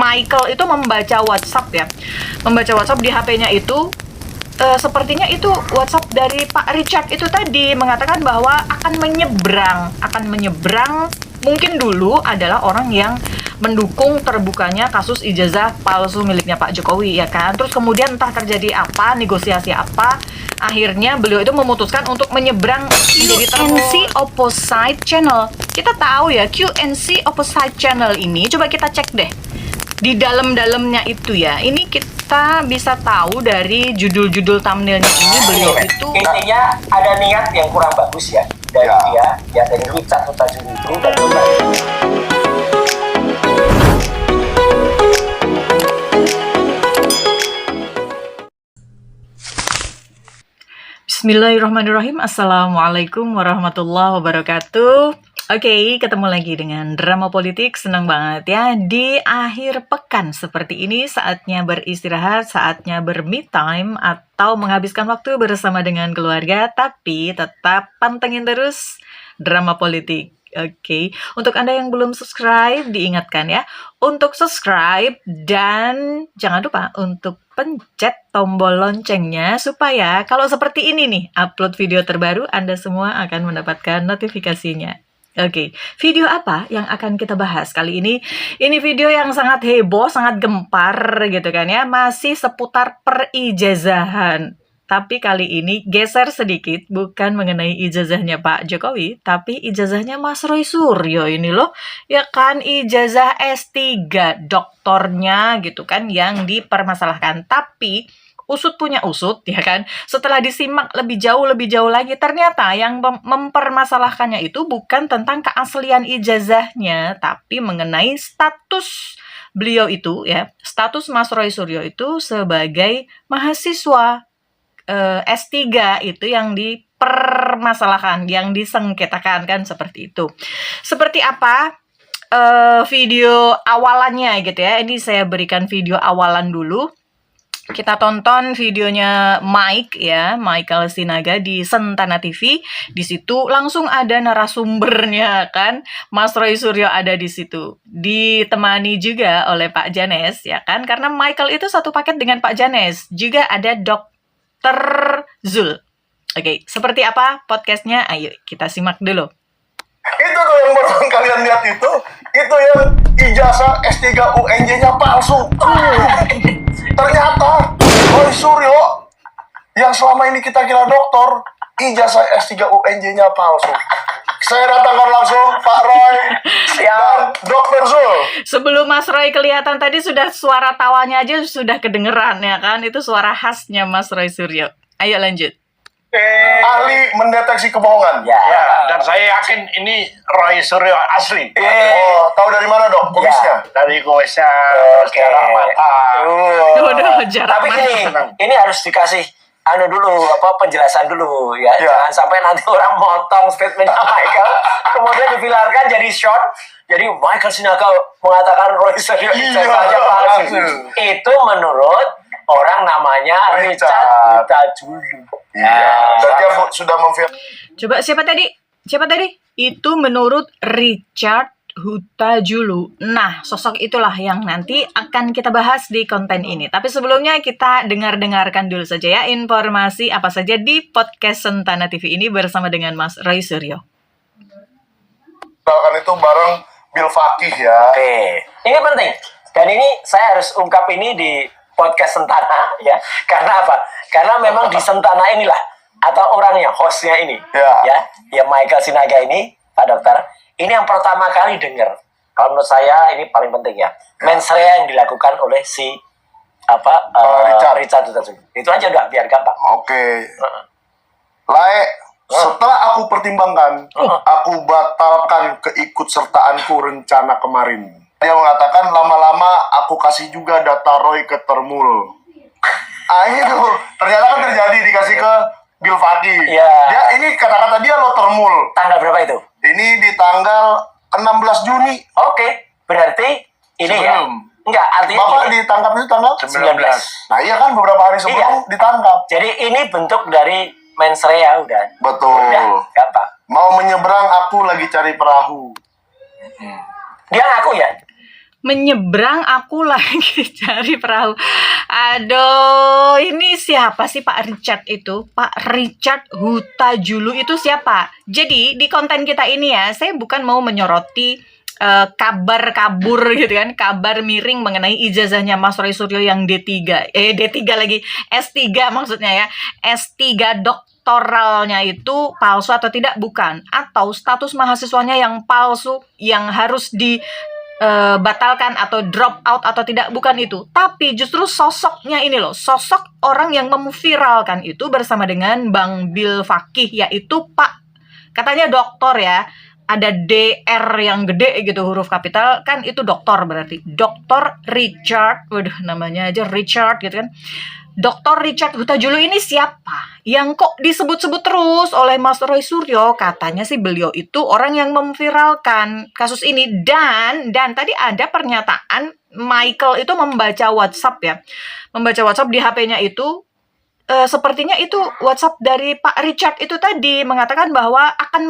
Michael itu membaca WhatsApp ya. Membaca WhatsApp di HP-nya itu. Sepertinya itu WhatsApp dari Pak Richard itu tadi mengatakan bahwa akan menyeberang mungkin dulu adalah orang yang mendukung terbukanya kasus ijazah palsu miliknya Pak Jokowi ya kan. Terus kemudian entah terjadi apa, negosiasi apa, akhirnya beliau itu memutuskan untuk menyeberang menjadi QNC Opposite Channel. Kita tahu ya QNC Opposite Channel ini, coba kita cek deh di dalam-dalamnya itu ya. Ini kita bisa tahu dari judul-judul thumbnailnya ini beliau itu intinya ada niat yang kurang bagus ya dari dia ya, dari Richard Hutajulu itu. Bismillahirrahmanirrahim. Assalamualaikum warahmatullahi wabarakatuh. Oke, ketemu lagi dengan Drama Politik. Senang banget ya di akhir pekan seperti ini, saatnya beristirahat, saatnya ber-me time atau menghabiskan waktu bersama dengan keluarga, tapi tetap pantengin terus Drama Politik. Oke, untuk Anda yang belum subscribe, diingatkan ya untuk subscribe dan jangan lupa untuk pencet tombol loncengnya supaya kalau seperti ini nih, upload video terbaru, Anda semua akan mendapatkan notifikasinya. Oke, video apa yang akan kita bahas kali ini? Ini video yang sangat heboh, sangat gempar gitu kan ya, masih seputar perijazahan. Tapi kali ini geser sedikit, bukan mengenai ijazahnya Pak Jokowi, tapi ijazahnya Mas Roy Suryo ini loh. Ya kan, ijazah S3 doktornya gitu kan yang dipermasalahkan. Tapi usut punya usut ya kan. Setelah disimak lebih jauh lagi, ternyata yang mempermasalahkannya itu bukan tentang keaslian ijazahnya, tapi mengenai status beliau itu ya. Status Mas Roy Suryo itu sebagai mahasiswa S3 itu yang dipermasalahkan, yang disengketakan kan, seperti itu. Seperti apa video awalannya gitu ya. Ini saya berikan video awalan dulu. Kita tonton videonya Mike ya, Michael Sinaga di Sentana TV. Di situ langsung ada narasumbernya kan, Mas Roy Suryo ada di situ. Ditemani juga oleh Pak Janes ya kan, karena Michael itu satu paket dengan Pak Janes. Juga ada Dr. Zul. Oke, seperti apa podcastnya? Ayo kita simak dulu. Itu tuh yang baru kalian lihat itu yang ijazah S3 UNJ-nya palsu. Ternyata Roy Suryo yang selama ini kita kira doktor, ijazah S3 UNJ-nya palsu. Saya datangkan langsung Pak Roy dan Dr. Zul. Sebelum Mas Roy kelihatan tadi, sudah suara tawanya aja sudah kedengeran ya kan. Itu suara khasnya Mas Roy Suryo. Ayo lanjut. Ahli mendeteksi kebohongan. Ya. Dan saya yakin ini Roy Suryo asli. Oh, tahu dari mana dok? Kumisnya? Dari kumisnya sejarah mata. Jarak Tapi mana? ini harus dikasih penjelasan dulu ya. Jangan sampai nanti orang motong statementnya Michael, kemudian diviralkan jadi short. Jadi Michael Sinaga mengatakan Roy Suryo ijazahnya palsu. Itu menurut orang namanya Richard Hutajulu. Dan dia sudah Coba siapa tadi? Itu menurut Richard Hutajulu. Nah, sosok itulah yang nanti akan kita bahas di konten ini. Tapi sebelumnya kita dengarkan dulu saja ya informasi apa saja di podcast Sentana TV ini bersama dengan Mas Roy Suryo. itu bareng Bill Fakih ya. Oke, ini penting. Dan ini saya harus ungkap ini di podcast Sentana ya. Karena apa? Karena memang di Sentana inilah, atau orangnya, hostnya ini ya Michael Sinaga ini, Pak Dokter, ini yang pertama kali dengar. Kalau menurut saya ini paling penting ya. Mensrea yang dilakukan oleh si Richard Hutajulu. Itu aja udah, biar gampang. Oke. Setelah aku pertimbangkan, aku batalkan keikutsertaanku rencana kemarin. Dia mengatakan lama-lama aku kasih juga data Roy ke Termul. Itu ternyata kan terjadi, dikasih ke Bill Fakih. Dia ini kata-kata dia lo Termul. Tanggal berapa itu? Ini di tanggal 16 Juni. Oke, berarti ini sebelum. Ya. Enggak, artinya Bapak ditangkap itu tanggal 19. Nah iya kan, beberapa hari sebelum ditangkap. Jadi ini bentuk dari mensrea udah. Betul. Udah, gampang. Mau menyeberang, aku lagi cari perahu. Dia ngaku ya? menyeberang, aku lagi cari perahu. Aduh, ini siapa sih Pak Richard itu? Pak Richard Hutajulu itu siapa? Jadi di konten kita ini ya, saya bukan mau menyoroti kabar kabur gitu kan, kabar miring mengenai ijazahnya Mas Roy Suryo yang D3 lagi, S3 maksudnya ya, S3 doktoralnya itu palsu atau tidak, bukan, atau status mahasiswanya yang palsu yang harus dibatalkan atau drop out atau tidak, bukan itu, tapi justru sosoknya ini loh, sosok orang yang memviralkan itu bersama dengan Bang Bil Fakih, yaitu Pak, katanya doktor ya, ada DR yang gede gitu, huruf kapital, kan itu doktor berarti. Dr. Richard, waduh namanya aja Richard gitu kan. Dr. Richard Hutajulu ini siapa? Yang kok disebut-sebut terus oleh Mas Roy Suryo? Katanya sih beliau itu orang yang memviralkan kasus ini. Dan tadi ada pernyataan Michael itu membaca WhatsApp ya. Membaca WhatsApp di HP-nya itu. Sepertinya itu WhatsApp dari Pak Richard itu tadi mengatakan bahwa akan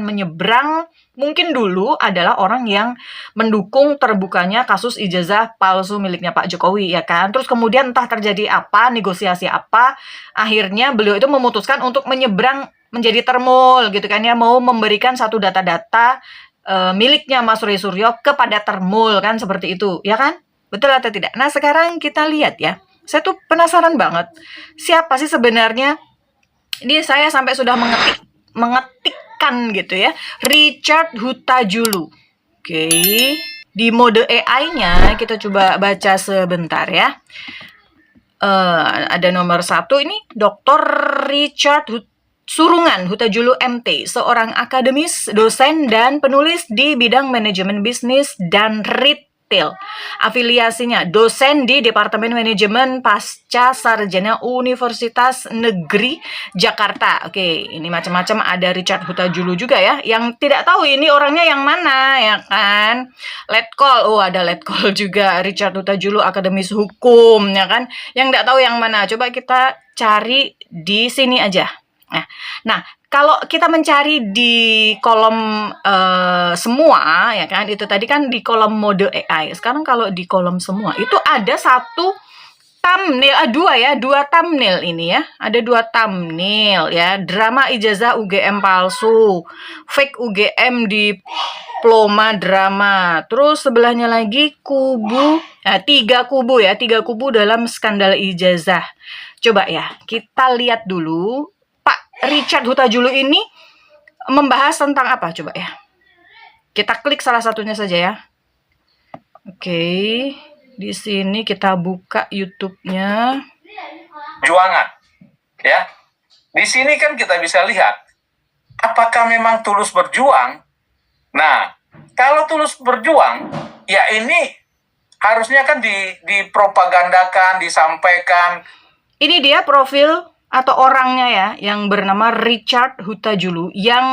menyeberang mungkin dulu adalah orang yang mendukung terbukanya kasus ijazah palsu miliknya Pak Jokowi ya kan. Terus kemudian entah terjadi apa, negosiasi apa, akhirnya beliau itu memutuskan untuk menyeberang menjadi termul gitu kan ya, mau memberikan satu data-data miliknya Mas Roy Suryo kepada termul kan, seperti itu ya kan? Betul atau tidak? Nah, sekarang kita lihat ya. Saya tuh penasaran banget, siapa sih sebenarnya? Ini saya sampai sudah mengetikkan gitu ya, Richard Hutajulu. Oke, di mode AI-nya kita coba baca sebentar ya. Ada nomor 1 ini, Dr. Richard Surungan Hutajulu MT, seorang akademis, dosen, dan penulis di bidang manajemen bisnis dan retail. Afiliasinya dosen di Departemen Manajemen Pasca Sarjana Universitas Negeri Jakarta. Oke, ini macam-macam, ada Richard Hutajulu juga ya. Yang tidak tahu ini orangnya yang mana ya kan. Letkol, ada Letkol juga, Richard Hutajulu akademis hukum ya kan. Yang tidak tahu yang mana, coba kita cari di sini aja. Nah, kalau kita mencari di kolom semua ya kan, itu tadi kan di kolom mode AI. Sekarang kalau di kolom semua itu ada satu thumbnail, dua thumbnail ini ya. Ada 2 thumbnail ya. Drama ijazah UGM palsu, fake UGM diploma drama. Terus sebelahnya lagi kubu, 3 kubu dalam skandal ijazah. Coba ya, kita lihat dulu. Richard Hutajulu ini membahas tentang apa? Coba ya. Kita klik salah satunya saja ya. Oke. Di sini kita buka YouTube-nya. Perjuangan. Ya. Di sini kan kita bisa lihat apakah memang tulus berjuang. Nah, kalau tulus berjuang, ya ini harusnya kan dipropagandakan, disampaikan. Ini dia profil atau orangnya ya, yang bernama Richard Hutajulu, yang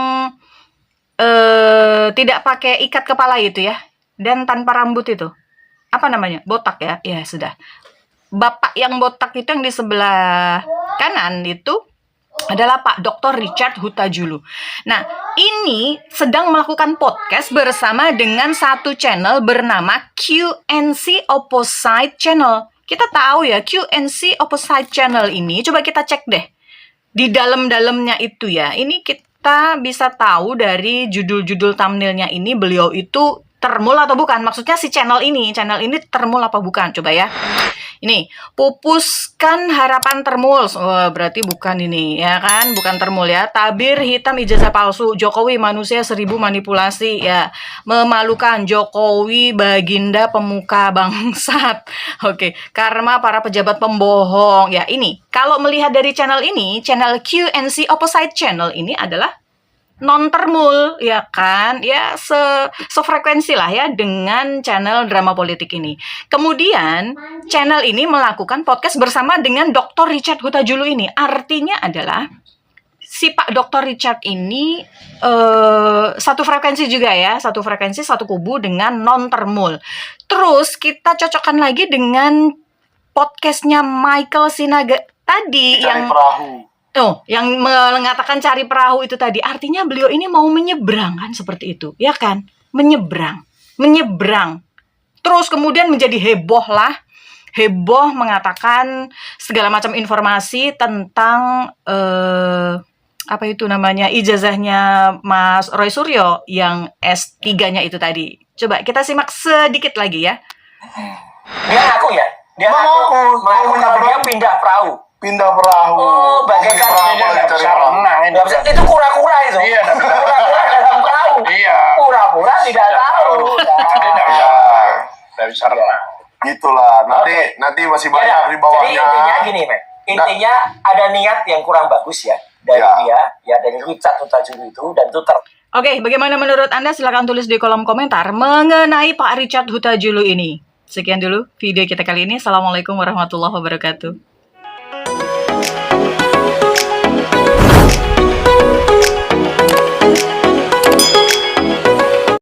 tidak pakai ikat kepala itu ya, dan tanpa rambut itu. Apa namanya? Botak ya? Ya sudah. Bapak yang botak itu yang di sebelah kanan itu adalah Pak Dr. Richard Hutajulu. Nah, ini sedang melakukan podcast bersama dengan satu channel bernama QNC Opposite Channel. Kita tahu ya, QNC Opposite Channel ini, coba kita cek deh di dalam-dalamnya itu ya. Ini kita bisa tahu dari judul-judul thumbnailnya ini, beliau itu termul atau bukan. Maksudnya si channel ini termul apa bukan, coba ya. Ini, pupuskan harapan termul. Berarti bukan ini ya kan, bukan termul ya. Tabir hitam ijazah palsu, Jokowi manusia 1000 manipulasi ya. Memalukan, Jokowi baginda pemuka bangsat. Oke, karma para pejabat pembohong. Ya, ini kalau melihat dari channel ini, channel QNC Opposite Channel ini adalah non termul ya kan, ya sefrekuensi lah ya dengan channel drama politik ini. Kemudian channel ini melakukan podcast bersama dengan Dr. Richard Hutajulu ini. Artinya adalah si Pak Dr. Richard ini satu frekuensi juga ya, satu frekuensi, satu kubu dengan non termul. Terus kita cocokkan lagi dengan podcastnya Michael Sinaga tadi yang perahu. Yang mengatakan cari perahu itu tadi, artinya beliau ini mau menyeberang kan, seperti itu, ya kan? Menyeberang. Terus kemudian menjadi heboh lah. Heboh mengatakan segala macam informasi tentang apa itu namanya, ijazahnya Mas Roy Suryo yang S3-nya itu tadi. Coba kita simak sedikit lagi ya. Dia ngaku ya? Dia ngaku kalau dia pindah perahu. Pindah perahu. Oh, bagaikan Dia nggak bisa renang ini. Nggak bisa, itu kura-kura itu. Iya, nggak bisa. Kura-kura dalam perahu. Iya. Pura-pura tidak tahu. Dia nggak bisa. Ya, Nggak bisa renang. gitulah. Nanti Oke. nanti masih Ya, banyak di jadi bawahnya. intinya gini, Mek. Intinya ada niat yang kurang bagus ya dari Ya. dia, dari Richard Hutajulu itu, dan itu Oke, bagaimana menurut Anda? Silahkan tulis di kolom komentar mengenai Pak Richard Hutajulu ini. Sekian dulu video kita kali ini. Assalamualaikum warahmatullahi wabarakatuh.